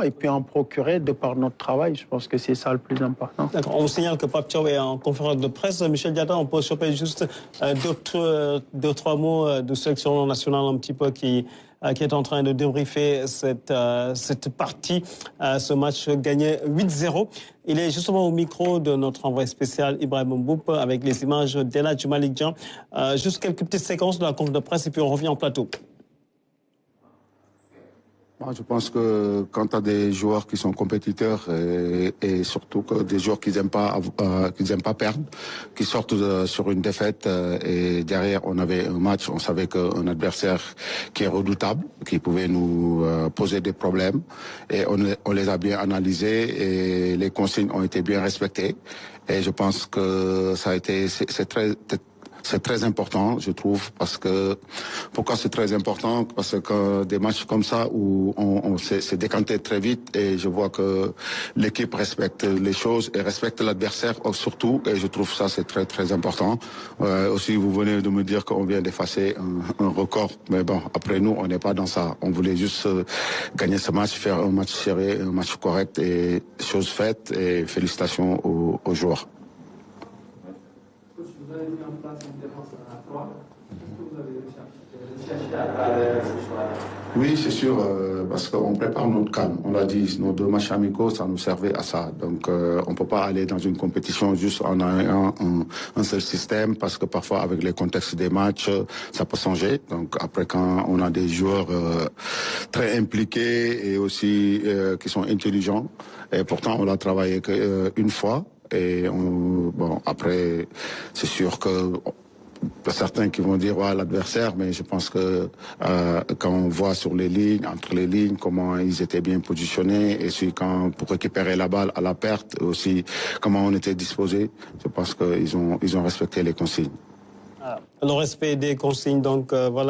et puis en procurer de par notre travail. Je pense que c'est ça le plus important. D'accord. On vous signale que Pape Thiaw est en conférence de presse. Michel Diatta, on peut choper juste deux, trois mots de sélection nationale un petit peu qui est en train de débriefer cette partie, ce match gagné 8-0. Il est justement au micro de notre envoyé spécial Ibrahim Mboup avec les images d'Ela Djumalik Dian. Juste quelques petites séquences de la conférence de presse et puis on revient en plateau. Moi, je pense que quand tu as des joueurs qui sont compétiteurs et surtout que des joueurs qui n'aiment pas perdre, qui sortent sur une défaite et derrière on avait un match, on savait qu'un adversaire qui est redoutable, qui pouvait nous poser des problèmes et on les a bien analysés et les consignes ont été bien respectées et je pense que c'est très important, je trouve, parce que... Pourquoi c'est très important? Parce que des matchs comme ça où on s'est décanté très vite et je vois que l'équipe respecte les choses et respecte l'adversaire surtout, et je trouve ça c'est très très important. Aussi, vous venez de me dire qu'on vient d'effacer un record, mais bon, après nous, on n'est pas dans ça. On voulait juste gagner ce match, faire un match serré, un match correct et chose faite, et félicitations aux joueurs. Vous avez mis en place une défense à 3. Est-ce que vous avez recherché à travers ce choix? Oui, c'est sûr, parce qu'on prépare notre calme. On l'a dit, nos 2 matchs amicaux, ça nous servait à ça. Donc, on ne peut pas aller dans une compétition juste en ayant un seul système, parce que parfois, avec les contextes des matchs, ça peut changer. Donc, après, quand on a des joueurs très impliqués et aussi qui sont intelligents, et pourtant, on l'a travaillé qu'une fois. Et bon, après, c'est sûr que certains qui vont dire l'adversaire, mais je pense que quand on voit sur les lignes, entre les lignes, comment ils étaient bien positionnés, et puis pour récupérer la balle à la perte, aussi comment on était disposé, je pense qu'ils ont respecté les consignes. Le respect des consignes, donc voilà.